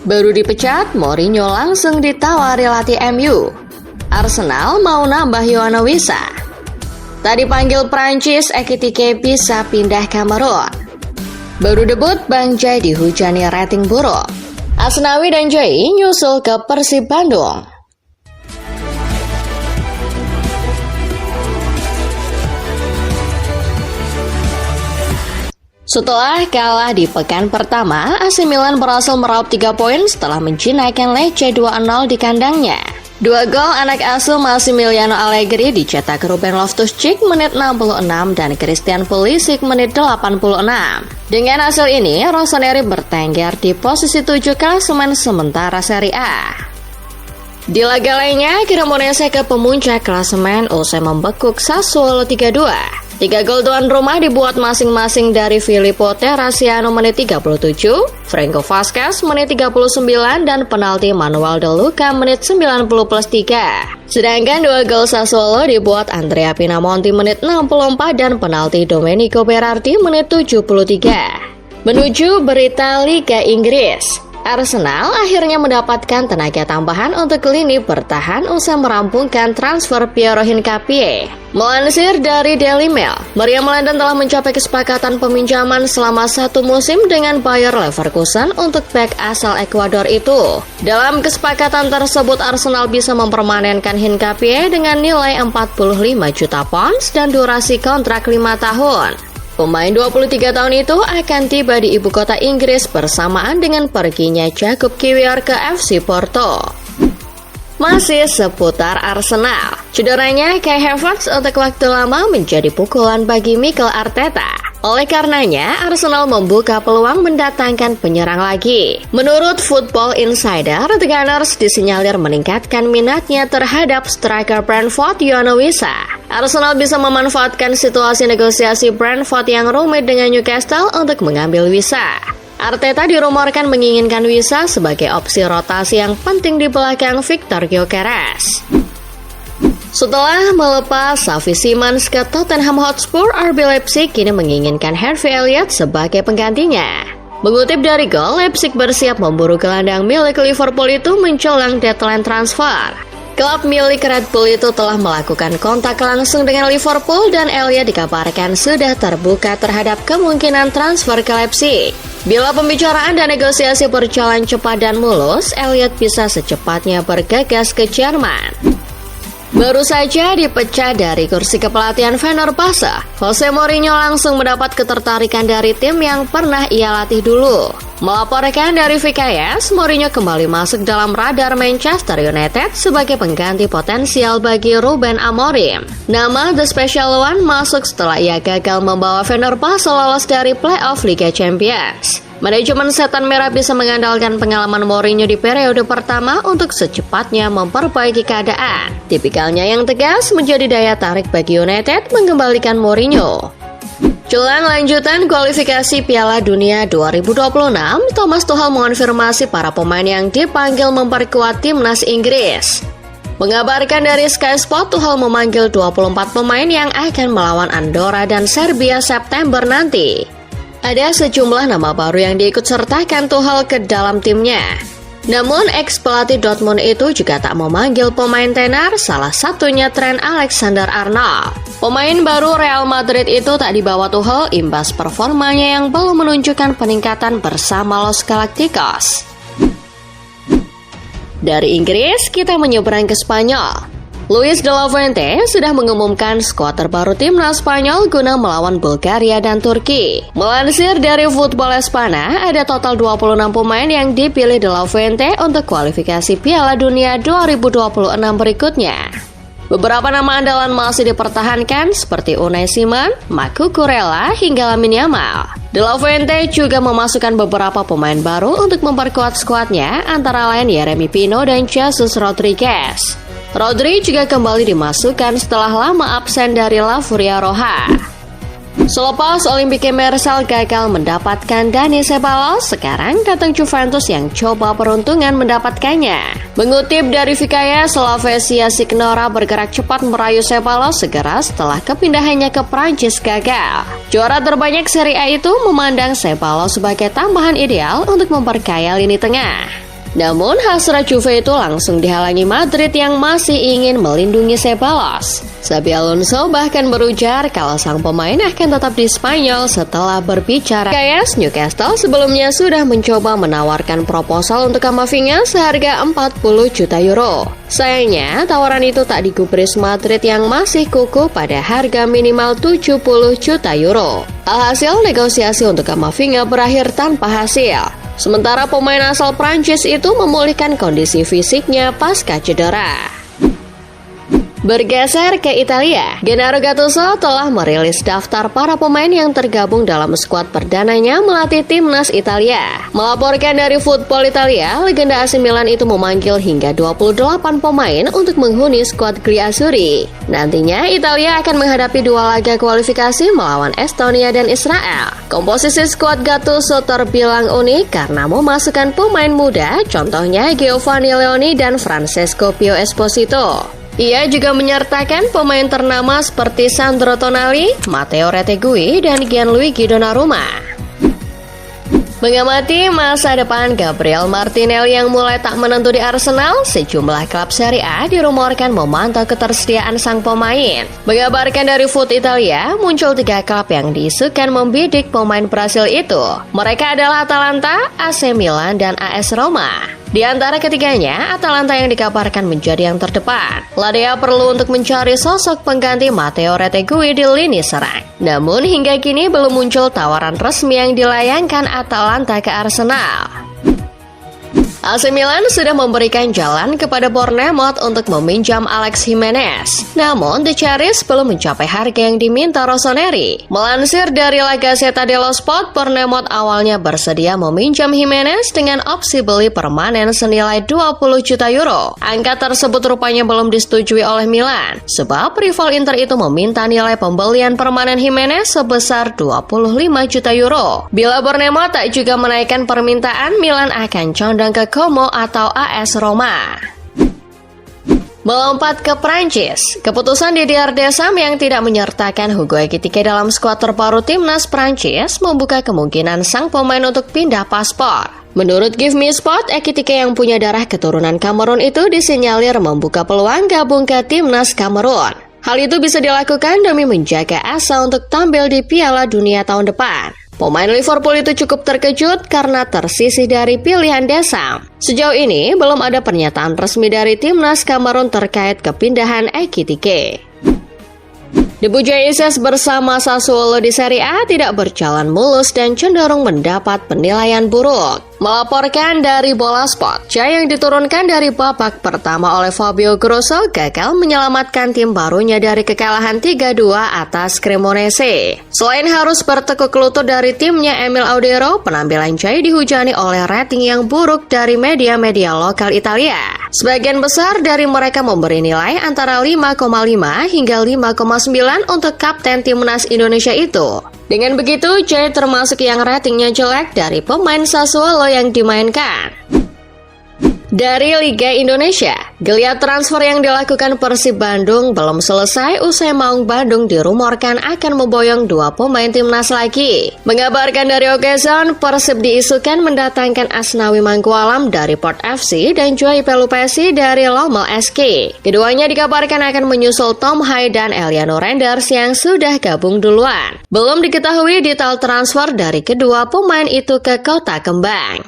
Baru dipecat, Mourinho langsung ditawari latih MU. Arsenal mau nambah Yoane Wissa. Tadi panggil Prancis, Ekitike bisa pindah Kamerun. Baru debut, Bang Jai dihujani rating buruk. Asnawi dan Jai nyusul ke Persib Bandung. Setelah kalah di pekan pertama, AC Milan berhasil meraup 3 poin setelah menjinakkan Lecce 2-0 di kandangnya. 2 gol anak asuh Massimiliano Allegri dicetak Ruben Loftus-Cheek menit 66 dan Christian Pulisic menit 86. Dengan hasil ini, Rossoneri bertengger di posisi 7 klasemen sementara Serie A. Di laga lainnya, Cremonese ke pemuncak klasemen usai membekuk Sassuolo 3-2. 3 gol tuan rumah dibuat masing-masing dari Filippo Terracciano menit 37, Franco Vasquez menit 39, dan penalti Manuel De Luca menit 90+3. Sedangkan 2 gol Sassuolo dibuat Andrea Pinamonti menit 64 dan penalti Domenico Berardi menit 73. Menuju berita Liga Inggris. Arsenal akhirnya mendapatkan tenaga tambahan untuk lini bertahan usai merampungkan transfer Piero Hincapié. Melansir dari Daily Mail, Meriam London telah mencapai kesepakatan peminjaman selama 1 musim dengan Bayer Leverkusen untuk bek asal Ekuador itu. Dalam kesepakatan tersebut, Arsenal bisa mempermanenkan Hincapié dengan nilai 45 juta pounds dan durasi kontrak 5 tahun. Pemain 23 tahun itu akan tiba di ibu kota Inggris bersamaan dengan perginya Jakub Kiwior ke FC Porto. Masih seputar Arsenal, cederanya Kai Havertz untuk waktu lama menjadi pukulan bagi Mikel Arteta. Oleh karenanya, Arsenal membuka peluang mendatangkan penyerang lagi. Menurut Football Insider, The Gunners disinyalir meningkatkan minatnya terhadap striker Brentford Yoane Wissa. Arsenal bisa memanfaatkan situasi negosiasi Brentford yang rumit dengan Newcastle untuk mengambil Wissa. Arteta dirumorkan menginginkan Wissa sebagai opsi rotasi yang penting di belakang Victor Gyökeres. Setelah melepas Xavi Simons ke Tottenham Hotspur, RB Leipzig kini menginginkan Harvey Elliott sebagai penggantinya. Mengutip dari Goal, Leipzig bersiap memburu gelandang milik Liverpool itu menjelang deadline transfer. Klub milik Red Bull itu telah melakukan kontak langsung dengan Liverpool dan Elliott dikabarkan sudah terbuka terhadap kemungkinan transfer ke Leipzig. Bila pembicaraan dan negosiasi berjalan cepat dan mulus, Elliott bisa secepatnya bergegas ke Jerman. Baru saja dipecat dari kursi kepelatihan Fenerbahce, Jose Mourinho langsung mendapat ketertarikan dari tim yang pernah ia latih dulu. Melaporkan dari VKS, Mourinho kembali masuk dalam radar Manchester United sebagai pengganti potensial bagi Ruben Amorim. Nama The Special One masuk setelah ia gagal membawa Fenerbahce lolos dari playoff Liga Champions. Manajemen Setan Merah bisa mengandalkan pengalaman Mourinho di periode pertama untuk secepatnya memperbaiki keadaan. Tipikalnya yang tegas menjadi daya tarik bagi United mengembalikan Mourinho. Jelang lanjutan kualifikasi Piala Dunia 2026, Thomas Tuchel mengonfirmasi para pemain yang dipanggil memperkuat timnas Inggris. Mengabarkan dari Sky Sport, Tuchel memanggil 24 pemain yang akan melawan Andorra dan Serbia September nanti. Ada sejumlah nama baru yang diikutsertakan Tuchel ke dalam timnya. Namun, ex-pelatih Dortmund itu juga tak memanggil pemain tenar, salah satunya Trent Alexander-Arnold. Pemain baru Real Madrid itu tak dibawa Tuchel imbas performanya yang belum menunjukkan peningkatan bersama Los Galacticos. Dari Inggris, kita menyeberang ke Spanyol. Luis de la Fuente sudah mengumumkan skuad terbaru timnas Spanyol guna melawan Bulgaria dan Turki. Melansir dari Football Espana, ada total 26 pemain yang dipilih de la Fuente untuk kualifikasi Piala Dunia 2026 berikutnya. Beberapa nama andalan masih dipertahankan seperti Unai Simon, Marc Cucurella, hingga Lamine Yamal. De la Fuente juga memasukkan beberapa pemain baru untuk memperkuat skuadnya, antara lain Yeremy Pino dan Jesus Rodriguez. Rodri juga kembali dimasukkan setelah lama absen dari La Furia Roja. Selepas Olympique Marseille gagal mendapatkan Dani Ceballos, sekarang datang Juventus yang coba peruntungan mendapatkannya. Mengutip dari VKS, Slavia Signora bergerak cepat merayu Ceballos segera setelah kepindahannya ke Prancis gagal. Juara terbanyak Serie A itu memandang Ceballos sebagai tambahan ideal untuk memperkaya lini tengah. Namun hasrat Juve itu langsung dihalangi Madrid yang masih ingin melindungi Ceballos. Xabi Alonso bahkan berujar kalau sang pemain akan tetap di Spanyol setelah berbicara. Guys, Newcastle sebelumnya sudah mencoba menawarkan proposal untuk Camavinga seharga 40 juta euro. Sayangnya, tawaran itu tak digubris Madrid yang masih kukuh pada harga minimal 70 juta euro. Alhasil, negosiasi untuk Camavinga berakhir tanpa hasil. Sementara pemain asal Prancis itu memulihkan kondisi fisiknya pasca cedera. Bergeser ke Italia, Gennaro Gattuso telah merilis daftar para pemain yang tergabung dalam skuad perdananya melatih timnas Italia. Melaporkan dari Football Italia, legenda AC Milan itu memanggil hingga 28 pemain untuk menghuni skuad Griazzurri. Nantinya, Italia akan menghadapi 2 laga kualifikasi melawan Estonia dan Israel. Komposisi skuad Gattuso terbilang unik karena memasukkan pemain muda, contohnya Giovanni Leoni dan Francesco Pio Esposito. Ia juga menyertakan pemain ternama seperti Sandro Tonali, Matteo Retegui, dan Gianluigi Donnarumma. Mengamati masa depan Gabriel Martinelli yang mulai tak menentu di Arsenal, sejumlah klub Serie A dirumorkan memantau ketersediaan sang pemain. Mengabarkan dari Foot Italia, muncul 3 klub yang diisukan membidik pemain Brasil itu. Mereka adalah Atalanta, AC Milan, dan AS Roma. Di antara ketiganya, Atalanta yang dikabarkan menjadi yang terdepan. Ladea perlu untuk mencari sosok pengganti Matteo Retegui di lini serang. Namun hingga kini belum muncul tawaran resmi yang dilayangkan Atalanta ke Arsenal. AC Milan sudah memberikan jalan kepada Bournemouth untuk meminjam Alex Jimenez. Namun, The Cherries belum mencapai harga yang diminta Rossoneri. Melansir dari La Gazzetta dello Sport, Bournemouth awalnya bersedia meminjam Jimenez dengan opsi beli permanen senilai 20 juta euro. Angka tersebut rupanya belum disetujui oleh Milan, sebab rival Inter itu meminta nilai pembelian permanen Jimenez sebesar 25 juta euro. Bila Bournemouth tak juga menaikkan permintaan, Milan akan condong ke Como atau AS Roma. Melompat ke Prancis, keputusan Didier Deschamps yang tidak menyertakan Hugo Ekitike dalam skuad terbaru timnas Prancis membuka kemungkinan sang pemain untuk pindah paspor. Menurut Give Me Sport, Ekitike yang punya darah keturunan Kamerun itu disinyalir membuka peluang gabung ke timnas Kamerun. Hal itu bisa dilakukan demi menjaga asa untuk tampil di Piala Dunia tahun depan. Pemain Liverpool itu cukup terkejut karena tersisih dari pilihan Deschamps. Sejauh ini, belum ada pernyataan resmi dari timnas Kamerun terkait kepindahan Ekitike. Debu Jesus bersama Sassuolo di Serie A tidak berjalan mulus dan cenderung mendapat penilaian buruk. Melaporkan dari Bola Sport, Jaya yang diturunkan dari babak pertama oleh Fabio Grosso gagal menyelamatkan tim barunya dari kekalahan 3-2 atas Cremonese. Selain harus bertekuk lutut dari timnya Emil Audero, penampilan Jaya dihujani oleh rating yang buruk dari media-media lokal Italia. Sebagian besar dari mereka memberi nilai antara 5,5 hingga 5,9 untuk kapten timnas Indonesia itu. Dengan begitu, Jay termasuk yang ratingnya jelek dari pemain Sassuolo yang dimainkan. Dari Liga Indonesia, geliat transfer yang dilakukan Persib Bandung belum selesai usai Maung Bandung dirumorkan akan memboyong 2 pemain timnas lagi. Mengabarkan dari Okezon, Persib diisukan mendatangkan Asnawi Mangkualam dari Port FC dan Joy Pelupesi dari Lommel SK. Keduanya dikabarkan akan menyusul Tom Hai dan Eliano Renders yang sudah gabung duluan. Belum diketahui detail transfer dari kedua pemain itu ke Kota Kembang.